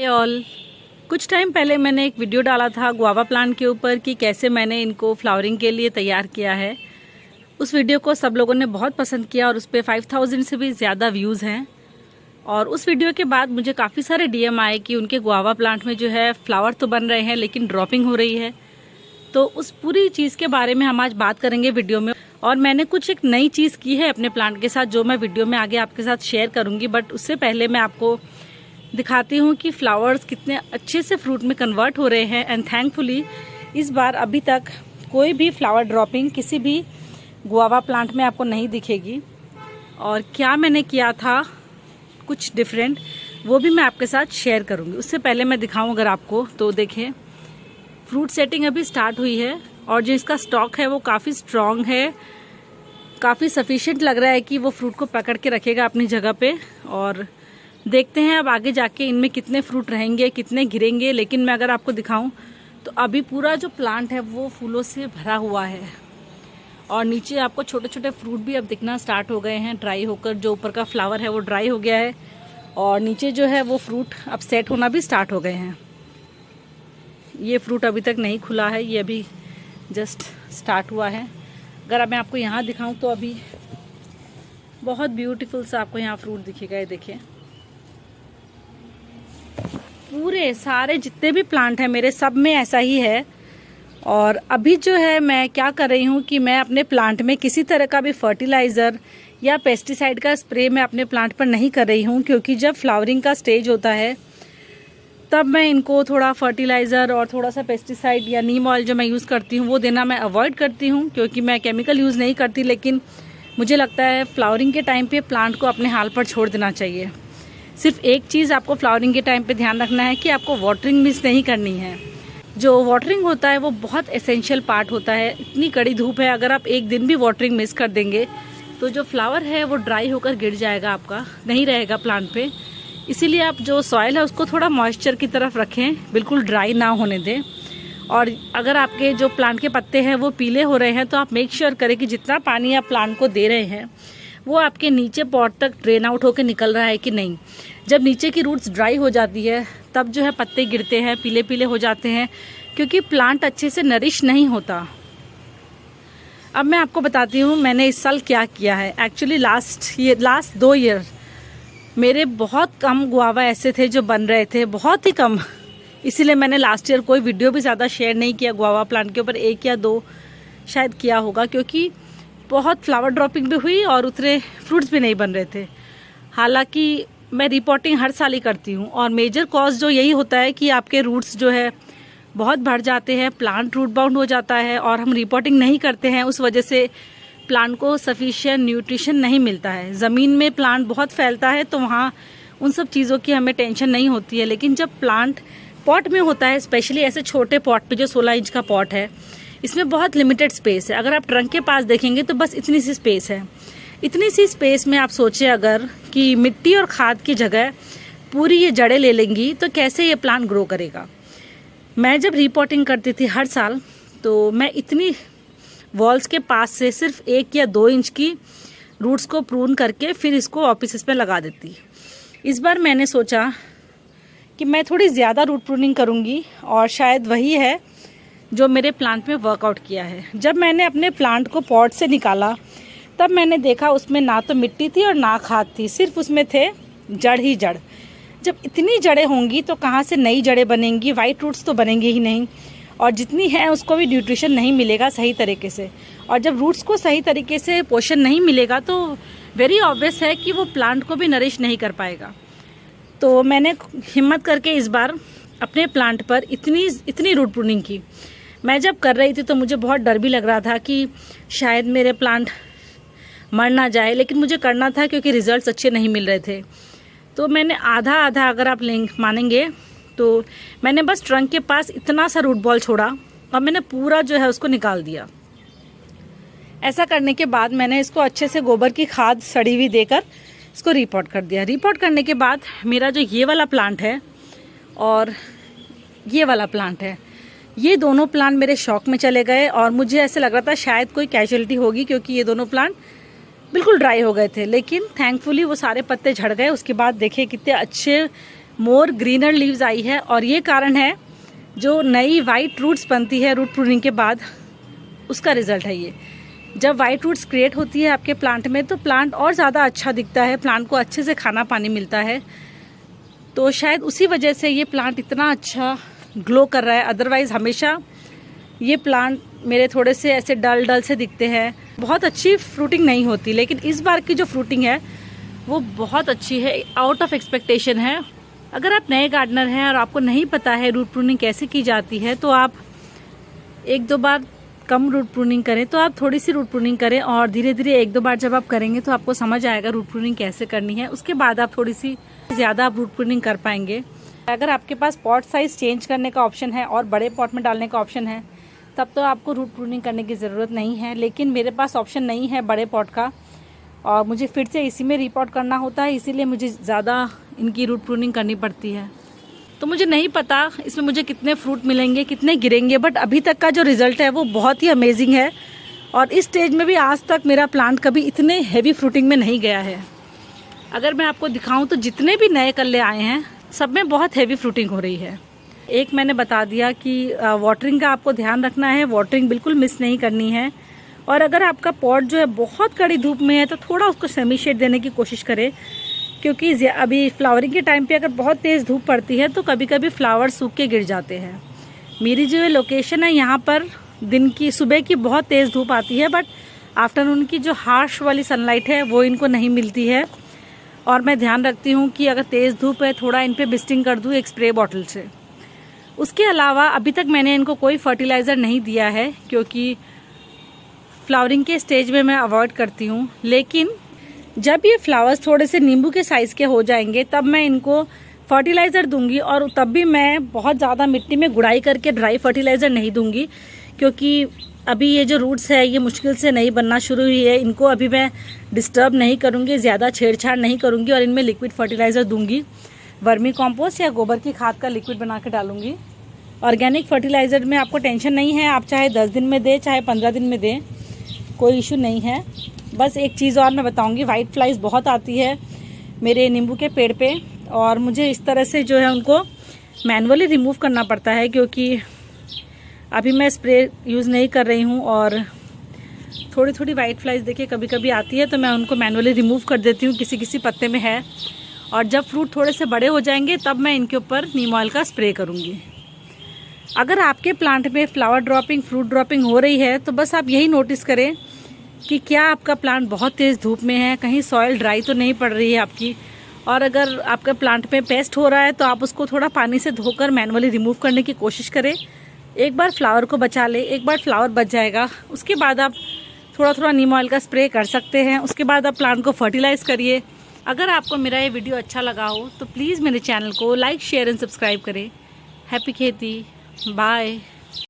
All कुछ time पहले मैंने एक वीडियो डाला था गुआवा प्लांट के ऊपर कि कैसे मैंने इनको फ्लावरिंग के लिए तैयार किया है। उस वीडियो को सब लोगों ने बहुत पसंद किया और उस पर 5000 से भी ज़्यादा व्यूज़ हैं। और उस वीडियो के बाद मुझे काफ़ी सारे डीएम आए कि उनके गुआवा प्लांट में जो है फ्लावर तो बन रहे हैं लेकिन ड्रॉपिंग हो रही है। तो उस पूरी चीज़ के बारे में हम आज बात करेंगे वीडियो में। और मैंने कुछ एक नई चीज़ की है अपने प्लांट के साथ जो मैं वीडियो में आगे आपके साथ शेयर करूँगी। बट उससे पहले मैं आपको दिखाती हूँ कि फ्लावर्स कितने अच्छे से फ्रूट में कन्वर्ट हो रहे हैं। एंड थैंकफुली इस बार अभी तक कोई भी फ्लावर ड्रॉपिंग किसी भी गुआवा प्लांट में आपको नहीं दिखेगी। और क्या मैंने किया था कुछ डिफरेंट वो भी मैं आपके साथ शेयर करूँगी। उससे पहले मैं दिखाऊँ अगर आपको तो देखें फ्रूट सेटिंग अभी स्टार्ट हुई है और जो इसका स्टॉक है वो काफ़ी स्ट्रॉन्ग है, काफ़ी सफिशिएंट लग रहा है कि वो फ्रूट को पकड़ के रखेगा अपनी जगह पे। और देखते हैं अब आगे जाके इनमें कितने फ्रूट रहेंगे, कितने गिरेंगे। लेकिन मैं अगर आपको दिखाऊं तो अभी पूरा जो प्लांट है वो फूलों से भरा हुआ है और नीचे आपको छोटे छोटे फ्रूट भी अब दिखना स्टार्ट हो गए हैं ड्राई होकर। जो ऊपर का फ्लावर है वो ड्राई हो गया है और नीचे जो है वो फ्रूट अब सेट होना भी स्टार्ट हो गए हैं। ये फ्रूट अभी तक नहीं खुला है, ये अभी जस्ट स्टार्ट हुआ है। अगर मैं आपको यहाँ दिखाऊं तो अभी बहुत ब्यूटीफुल सा आपको यहाँ फ्रूट दिखेगा। ये देखिए पूरे सारे जितने भी प्लांट हैं मेरे सब में ऐसा ही है। और अभी जो है मैं क्या कर रही हूँ कि मैं अपने प्लांट में किसी तरह का भी फर्टिलाइज़र या पेस्टिसाइड का स्प्रे मैं अपने प्लांट पर नहीं कर रही हूँ, क्योंकि जब फ्लावरिंग का स्टेज होता है तब मैं इनको थोड़ा फर्टिलाइज़र और थोड़ा सा पेस्टिसाइड या नीम ऑयल जो मैं यूज़ करती हूँ वो देना मैं अवॉइड करती हूँ, क्योंकि मैं केमिकल यूज़ नहीं करती। लेकिन मुझे लगता है फ्लावरिंग के टाइम पे प्लांट को अपने हाल पर छोड़ देना चाहिए। सिर्फ एक चीज़ आपको फ्लावरिंग के टाइम पे ध्यान रखना है कि आपको वाटरिंग मिस नहीं करनी है। जो वाटरिंग होता है वो बहुत एसेंशियल पार्ट होता है। इतनी कड़ी धूप है, अगर आप एक दिन भी वाटरिंग मिस कर देंगे तो जो फ्लावर है वो ड्राई होकर गिर जाएगा, आपका नहीं रहेगा प्लांट पे। इसीलिए आप जो सॉइल है उसको थोड़ा मॉइस्चर की तरफ रखें, बिल्कुल ड्राई ना होने दें। और अगर आपके जो प्लांट के पत्ते हैं वो पीले हो रहे हैं तो आप मेक श्योर करें कि जितना पानी आप प्लांट को दे रहे हैं वो आपके नीचे पॉट तक ड्रेन आउट होकर निकल रहा है कि नहीं। जब नीचे की रूट्स ड्राई हो जाती है तब जो है पत्ते गिरते हैं, पीले पीले हो जाते हैं, क्योंकि प्लांट अच्छे से नरिश नहीं होता। अब मैं आपको बताती हूँ मैंने इस साल क्या किया है। एक्चुअली लास्ट 2 ईयर मेरे बहुत कम गुआवा ऐसे थे जो बन रहे थे, बहुत ही कम। इसीलिए मैंने लास्ट ईयर कोई वीडियो भी ज़्यादा शेयर नहीं किया गुआवा प्लांट के ऊपर, 1 या 2 शायद किया होगा, क्योंकि बहुत फ्लावर ड्रॉपिंग भी हुई और उतने फ्रूट्स भी नहीं बन रहे थे। हालांकि मैं रिपोर्टिंग हर साल ही करती हूँ और मेजर कॉज जो यही होता है कि आपके रूट्स जो है बहुत बढ़ जाते हैं, प्लांट रूट बाउंड हो जाता है और हम रिपोर्टिंग नहीं करते हैं। उस वजह से प्लांट को सफिशिएंट न्यूट्रिशन नहीं मिलता है। ज़मीन में प्लांट बहुत फैलता है तो वहाँ उन सब चीज़ों की हमें टेंशन नहीं होती है। लेकिन जब प्लांट पॉट में होता है, स्पेशली ऐसे छोटे पॉट पे जो 16 इंच का पॉट है, इसमें बहुत लिमिटेड स्पेस है। अगर आप ट्रंक के पास देखेंगे तो बस इतनी सी स्पेस है। इतनी सी स्पेस में आप सोचें अगर कि मिट्टी और खाद की जगह पूरी ये जड़ें ले लेंगी तो कैसे ये प्लांट ग्रो करेगा। मैं जब रिपोर्टिंग करती थी हर साल तो मैं इतनी वॉल्स के पास से सिर्फ 1 या 2 इंच की रूट्स को प्रून करके फिर इसको ऑफिस में लगा देती। इस बार मैंने सोचा कि मैं थोड़ी ज़्यादा रूट प्रूनिंग करूँगी और शायद वही है जो मेरे प्लांट में वर्कआउट किया है। जब मैंने अपने प्लांट को पॉट से निकाला तब मैंने देखा उसमें ना तो मिट्टी थी और ना खाद थी, सिर्फ उसमें थे जड़ ही जड़। जब इतनी जड़ें होंगी तो कहाँ से नई जड़ें बनेंगी, वाइट रूट्स तो बनेंगे ही नहीं। और जितनी है उसको भी न्यूट्रिशन नहीं मिलेगा सही तरीके से। और जब रूट्स को सही तरीके से पोषण नहीं मिलेगा तो वेरी ऑब्वियस है कि वो प्लांट को भी नरिश नहीं कर पाएगा। तो मैंने हिम्मत करके इस बार अपने प्लांट पर इतनी रूट प्रूनिंग की। मैं जब कर रही थी तो मुझे बहुत डर भी लग रहा था कि शायद मेरे प्लांट मर ना जाए, लेकिन मुझे करना था क्योंकि रिजल्ट्स अच्छे नहीं मिल रहे थे। तो मैंने आधा अगर आप मानेंगे तो मैंने बस ट्रंक के पास इतना सा रूट बॉल छोड़ा और मैंने पूरा जो है उसको निकाल दिया। ऐसा करने के बाद मैंने इसको अच्छे से गोबर की खाद सड़ी हुई देकर इसको रिपोर्ट कर दिया। रिपोर्ट करने के बाद मेरा जो ये वाला प्लांट है और ये वाला प्लांट है, ये दोनों प्लांट मेरे शौक में चले गए और मुझे ऐसे लग रहा था शायद कोई कैजुअलिटी होगी, क्योंकि ये दोनों प्लांट बिल्कुल ड्राई हो गए थे। लेकिन थैंकफुली वो सारे पत्ते झड़ गए। उसके बाद देखिए कितने अच्छे मोर ग्रीनर लीव्स आई है। और ये कारण है जो नई वाइट रूट्स बनती है रूट प्रूनिंग के बाद, उसका रिजल्ट है ये। जब वाइट रूट्स क्रिएट होती है आपके प्लांट में तो प्लांट और ज़्यादा अच्छा दिखता है, प्लांट को अच्छे से खाना पानी मिलता है। तो शायद उसी वजह से ये प्लांट इतना अच्छा ग्लो कर रहा है। अदरवाइज़ हमेशा ये प्लांट मेरे थोड़े से ऐसे डल डल से दिखते हैं, बहुत अच्छी फ्रूटिंग नहीं होती। लेकिन इस बार की जो फ्रूटिंग है वो बहुत अच्छी है, आउट ऑफ एक्सपेक्टेशन है। अगर आप नए गार्डनर हैं और आपको नहीं पता है रूट प्रूनिंग कैसे की जाती है, तो आप एक दो बार कम रूट प्रूनिंग करें, तो आप थोड़ी सी रूट प्रूनिंग करें और धीरे धीरे एक दो बार जब आप करेंगे तो आपको समझ आएगा रूट प्रूनिंग कैसे करनी है। उसके बाद आप थोड़ी सी ज़्यादा आप रूट प्रूनिंग कर पाएंगे। अगर आपके पास पॉट साइज चेंज करने का ऑप्शन है और बड़े पॉट में डालने का ऑप्शन है, तब तो आपको रूट प्रूनिंग करने की ज़रूरत नहीं है। लेकिन मेरे पास ऑप्शन नहीं है बड़े पॉट का और मुझे फिर से इसी में रिपॉट करना होता है, इसीलिए मुझे ज़्यादा इनकी रूट प्रूनिंग करनी पड़ती है। तो मुझे नहीं पता इसमें मुझे कितने फ्रूट मिलेंगे, कितने गिरेंगे, बट अभी तक का जो रिज़ल्ट है वो बहुत ही अमेजिंग है। और इस स्टेज में भी आज तक मेरा प्लांट कभी इतने हैवी फ्रूटिंग में नहीं गया है। अगर मैं आपको दिखाऊं तो जितने भी नए कल्ले आए हैं सब में बहुत हैवी फ्रूटिंग हो रही है। एक मैंने बता दिया कि वाटरिंग का आपको ध्यान रखना है, वाटरिंग बिल्कुल मिस नहीं करनी है। और अगर आपका पॉट जो है बहुत कड़ी धूप में है तो थोड़ा उसको सेमी शेड देने की कोशिश करें, क्योंकि अभी फ्लावरिंग के टाइम पे अगर बहुत तेज़ धूप पड़ती है तो कभी कभी फ्लावर सूख के गिर जाते हैं। मेरी जो लोकेशन है यहाँ पर दिन की सुबह की बहुत तेज़ धूप आती है, बट आफ्टरनून की जो हार्श वाली सनलाइट है वो इनको नहीं मिलती है। और मैं ध्यान रखती हूँ कि अगर तेज़ धूप है थोड़ा इन पर बिस्टिंग कर दूँ एक स्प्रे बॉटल से। उसके अलावा अभी तक मैंने इनको कोई फर्टिलाइज़र नहीं दिया है, क्योंकि फ्लावरिंग के स्टेज में मैं अवॉइड करती हूँ। लेकिन जब ये फ्लावर्स थोड़े से नींबू के साइज़ के हो जाएंगे तब मैं इनको फर्टिलाइज़र दूंगी। और तब भी मैं बहुत ज़्यादा मिट्टी में गुड़ाई करके ड्राई फर्टिलाइज़र नहीं दूंगी, क्योंकि अभी ये जो रूट्स है ये मुश्किल से नहीं बनना शुरू हुई है। इनको अभी मैं डिस्टर्ब नहीं करूँगी, ज़्यादा छेड़छाड़ नहीं करूँगी और इनमें लिक्विड फर्टिलाइज़र दूंगी। वर्मी कॉम्पोस्ट या गोबर की खाद का लिक्विड बना के डालूंगी। ऑर्गेनिक फर्टिलाइज़र में आपको टेंशन नहीं है, आप चाहे 10 दिन में दें चाहे 15 दिन में दें, कोई इशू नहीं है। बस एक चीज़ और मैं बताऊंगी, वाइट फ्लाइज बहुत आती है मेरे नींबू के पेड़ पे और मुझे इस तरह से जो है उनको मैनुअली रिमूव करना पड़ता है, क्योंकि अभी मैं स्प्रे यूज़ नहीं कर रही हूँ। और थोड़ी थोड़ी वाइट फ्लाइज देखिए कभी कभी आती है तो मैं उनको मैनुअली रिमूव कर देती हूँ, किसी किसी पत्ते में है। और जब फ्रूट थोड़े से बड़े हो जाएंगे तब मैं इनके ऊपर नीम ऑयल का स्प्रे करूँगी। अगर आपके प्लांट में फ्लावर ड्रॉपिंग, फ्रूट ड्रॉपिंग हो रही है तो बस आप यही नोटिस करें कि क्या आपका प्लांट बहुत तेज़ धूप में है, कहीं सॉइल ड्राई तो नहीं पड़ रही है आपकी। और अगर आपके प्लांट में पेस्ट हो रहा है तो आप उसको थोड़ा पानी से धोकर मैनुअली रिमूव करने की कोशिश करें। एक बार फ्लावर को बचा ले, एक बार फ्लावर बच जाएगा, उसके बाद आप थोड़ा थोड़ा नीम ऑयल का स्प्रे कर सकते हैं। उसके बाद आप प्लांट को फर्टिलाइज़ करिए। अगर आपको मेरा ये वीडियो अच्छा लगा हो तो प्लीज़ मेरे चैनल को लाइक, शेयर एंड सब्सक्राइब करें। हैप्पी खेती, बाय।